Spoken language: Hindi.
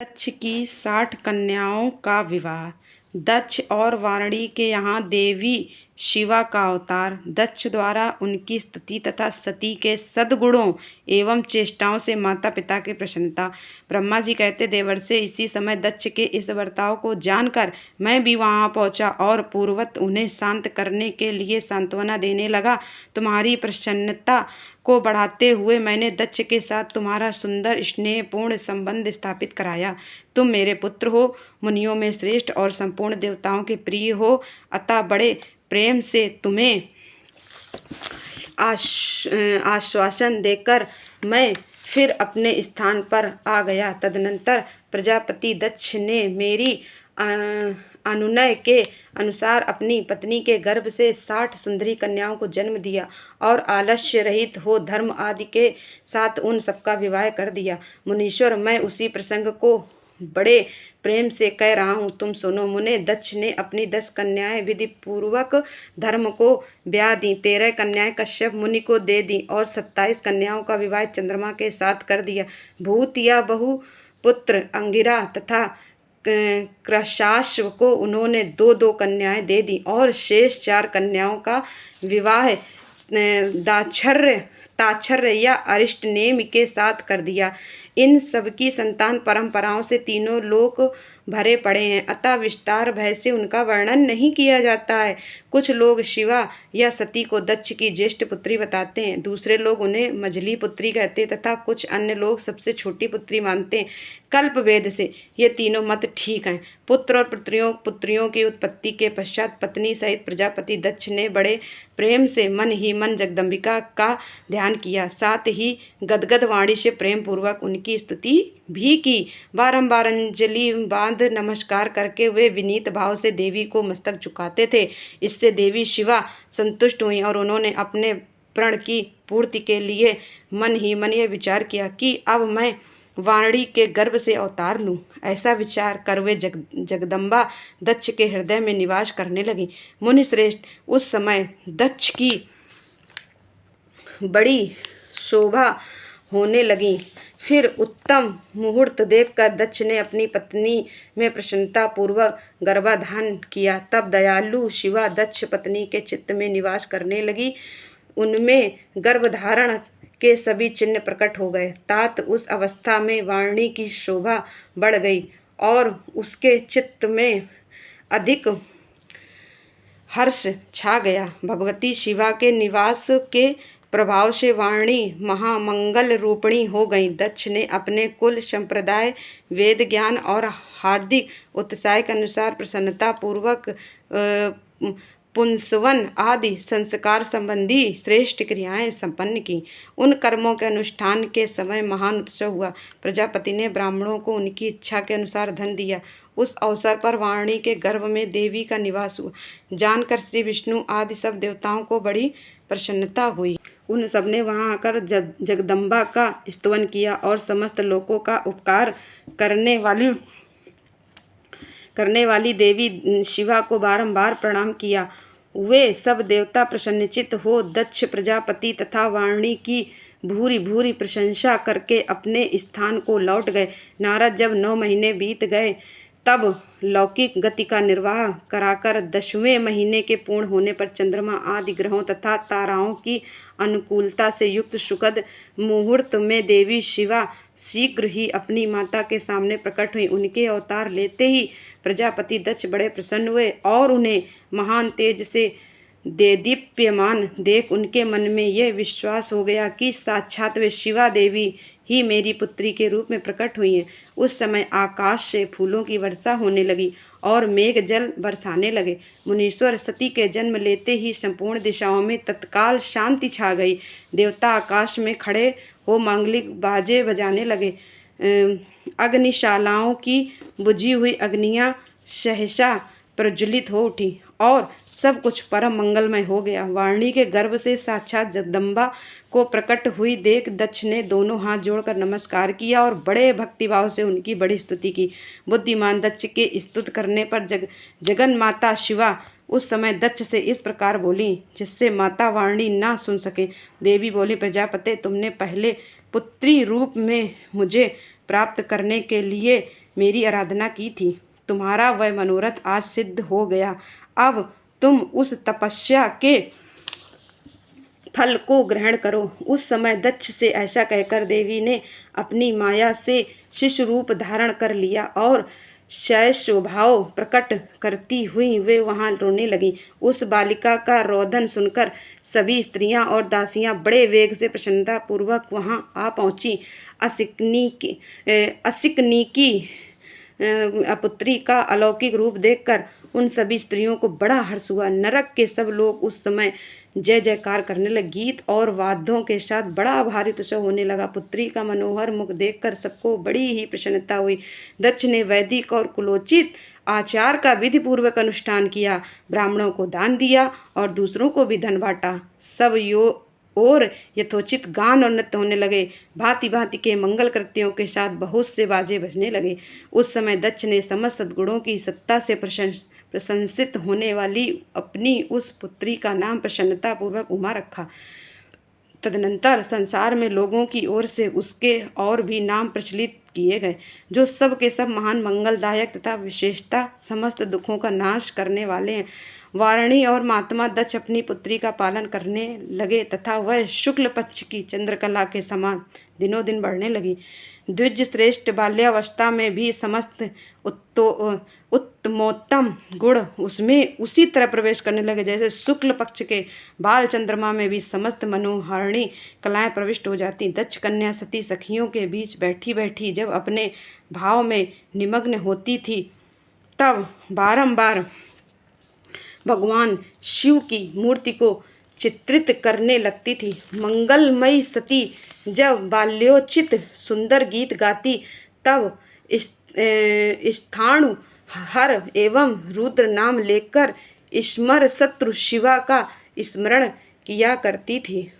दक्ष की 60 कन्याओं का विवाह। दक्ष और वारुणी के यहाँ देवी शिवा का अवतार। दक्ष द्वारा उनकी स्तुति तथा सती के सद्गुणों एवं चेष्टाओं से माता पिता की प्रसन्नता। ब्रह्मा जी कहते, देवर्षि, इसी समय दक्ष के इस बर्ताव को जानकर मैं भी वहां पहुंचा और पूर्ववत उन्हें शांत करने के लिए सांत्वना देने लगा। तुम्हारी प्रसन्नता को बढ़ाते हुए मैंने दक्ष के साथ तुम्हारा सुंदर स्नेहपूर्ण संबंध स्थापित कराया। तुम मेरे पुत्र हो, मुनियों में श्रेष्ठ और संपूर्ण देवताओं के प्रिय हो, अतः बड़े प्रेम से तुम्हें आश्वासन देकर मैं फिर अपने स्थान पर आ गया। तदनंतर प्रजापति दक्ष ने मेरी अनुनय के अनुसार अपनी पत्नी के गर्भ से 60 सुंदरी कन्याओं को जन्म दिया और आलस्य रहित हो धर्म आदि के साथ उन सबका विवाह कर दिया। मुनीश्वर, मैं उसी प्रसंग को बड़े प्रेम से कह रहा हूँ, तुम सुनो। मुने दक्ष ने अपनी 10 कन्याएं विधि पूर्वक धर्म को ब्याह दी, 13 कन्याएं कश्यप मुनि को दे दी और 27 कन्याओं का विवाह चंद्रमा के साथ कर दिया। भूत या बहु पुत्र अंगिरा तथा कृशाश्व को उन्होंने 2-2 कन्याएं दे दी और शेष 4 कन्याओं का विवाह ताच्छर्य या अरिष्टनेमि के साथ कर दिया। इन सबकी संतान परंपराओं से तीनों लोक भरे पड़े हैं, अतः विस्तार भय से उनका वर्णन नहीं किया जाता है। कुछ लोग शिवा या सती को दक्ष की ज्येष्ठ पुत्री बताते हैं, दूसरे लोग उन्हें मझली पुत्री कहते तथा कुछ अन्य लोग सबसे छोटी पुत्री मानते हैं। कल्प वेद से ये तीनों मत ठीक हैं। पुत्र और पुत्रियों की उत्पत्ति के पश्चात पत्नी सहित प्रजापति दक्ष ने बड़े प्रेम से मन ही मन जगदम्बिका का ध्यान किया, साथ ही गदगद वाणी से प्रेम पूर्वक उनकी स्तुति भी की। बारंबार अंजलि बांध नमस्कार करके वे विनीत भाव से देवी को मस्तक झुकाते थे। इससे देवी शिवा संतुष्ट हुई और उन्होंने अपने प्रण की पूर्ति के लिए मन ही मन यह विचार किया कि अब मैं वारुणी के गर्भ से अवतार लूं। ऐसा विचार कर वे जगदम्बा दक्ष के हृदय में निवास करने लगी। मुनि श्रेष्ठ, उस समय दक्ष की बड़ी शोभा होने लगी। फिर उत्तम मुहूर्त देखकर दक्ष ने अपनी पत्नी में प्रसन्नता पूर्वक गर्भाधान किया। तब दयालु शिवा दक्ष पत्नी के चित्त में निवास करने लगी। उनमें गर्भधारण के सभी चिन्ह प्रकट हो गए। तात उस अवस्था में वारुणी की शोभा बढ़ गई और उसके चित्त में अधिक हर्ष छा गया। भगवती शिवा के निवास के प्रभाव से वारुणी महामंगल रूपिणी हो गई। दक्ष ने अपने कुल संप्रदाय, वेद ज्ञान और हार्दिक उत्साह के अनुसार प्रसन्नता पूर्वक पुंसवन आदि संस्कार संबंधी श्रेष्ठ क्रियाएं संपन्न की। उन कर्मों के अनुष्ठान के समय महान उत्सव हुआ। प्रजापति ने ब्राह्मणों को उनकी इच्छा के अनुसार धन दिया। उस अवसर पर वारुणी के गर्भ में देवी का निवास हुआ। जानकर श्री विष्णु आदि सब देवताओं को बड़ी प्रसन्नता हुई। उन सबने वहां आकर जगदम्बा का स्तुवन किया और समस्त लोकों का उपकार करने वाली देवी शिवा को बारंबार प्रणाम किया। वे सब देवता प्रसन्नचित्त हो दक्ष प्रजापति तथा वारुणी की भूरी भूरी प्रशंसा करके अपने स्थान को लौट गए। नारद जब 9 महीने बीत गए तब लौकिक गति का निर्वाह कराकर 10वें महीने के पूर्ण होने पर चंद्रमा आदि ग्रहों तथा ताराओं की अनुकूलता से युक्त सुखद मुहूर्त में देवी शिवा शीघ्र ही अपनी माता के सामने प्रकट हुई। उनके अवतार लेते ही प्रजापति दक्ष बड़े प्रसन्न हुए और उन्हें महान तेज से देदीप्यमान देख उनके मन में यह विश्वास हो गया कि साक्षात वे शिवा देवी ही मेरी पुत्री के रूप में प्रकट हुई हैं। उस समय आकाश से फूलों की वर्षा होने लगी और मेघ जल बरसाने लगे। मुनीश्वर, सती के जन्म लेते ही संपूर्ण दिशाओं में तत्काल शांति छा गई। देवता आकाश में खड़े हो मांगलिक बाजे बजाने लगे। अग्निशालाओं की बुझी हुई अग्नियां सहसा प्रज्वलित हो उठी और सब कुछ परम मंगलमय हो गया। वारुणी के गर्भ से साक्षात जगदम्बा को प्रकट हुई देख दक्ष ने दोनों हाथ जोड़कर नमस्कार किया और बड़े भक्तिभाव से उनकी बड़ी स्तुति की। बुद्धिमान दक्ष के स्तुत करने पर जगन माता शिवा उस समय दक्ष से इस प्रकार बोली, जिससे माता वारुणी ना सुन सके। देवी बोली, प्रजापते, तुमने पहले पुत्री रूप में मुझे प्राप्त करने के लिए मेरी आराधना की थी। तुम्हारा वह मनोरथ आज सिद्ध हो गया। अब तुम उस तपस्या के फल को ग्रहण करो। उस समय दक्ष से ऐसा कहकर देवी ने अपनी माया से शिशु रूप धारण कर लिया और शैशवभाव प्रकट करती हुई वे वहां रोने लगी। उस बालिका का रोदन सुनकर सभी स्त्रियां और दासियां बड़े वेग से प्रसन्नता पूर्वक वहां आ पहुंची। असिकनी की पुत्री का अलौकिक रूप देखकर उन सभी स्त्रियों को बड़ा हर्ष हुआ। नरक के सब लोग उस समय जय जयकार करने लगे। गीत और वाद्यों के साथ बड़ा भारी उत्सव होने लगा। पुत्री का मनोहर मुख देखकर सबको बड़ी ही प्रसन्नता हुई। दक्ष ने वैदिक और कुलोचित आचार का विधि पूर्वक अनुष्ठान किया, ब्राह्मणों को दान दिया और दूसरों को भी धन बांटा। सब और यथोचित गान और नृत्य होने लगे। भांति भांति के मंगल कृत्यों के साथ बहुत से बाजे बजने लगे। उस समय दक्ष ने समस्त सद्गुणों की सत्ता से प्रशंसित होने वाली अपनी उस पुत्री का नाम प्रसन्नता पूर्वक उमा रखा। तदनंतर संसार में लोगों की ओर से उसके और भी नाम प्रचलित किए गए, जो सब के सब महान मंगलदायक तथा विशेषता समस्त दुखों का नाश करने वाले हैं। वारणी और महात्मा दक्ष अपनी पुत्री का पालन करने लगे तथा वह शुक्ल पक्ष की चंद्रकला के समान दिनों दिन बढ़ने लगी। द्विज श्रेष्ठ बाल्यावस्था में भी समस्त उत्तमोत्तम गुण उसमें उसी तरह प्रवेश करने लगे जैसे शुक्ल पक्ष के बाल चंद्रमा में भी समस्त मनोहारिणी कलाएं प्रविष्ट हो जाती। दक्ष कन्या सती सखियों के बीच बैठी बैठी जब अपने भाव में निमग्न होती थी, तब बारंबार भगवान शिव की मूर्ति को चित्रित करने लगती थी। मंगलमयी सती जब बाल्योचित सुंदर गीत गाती, तब स्थाणु हर एवं रुद्र नाम लेकर स्मर शत्रु शिवा का स्मरण किया करती थी।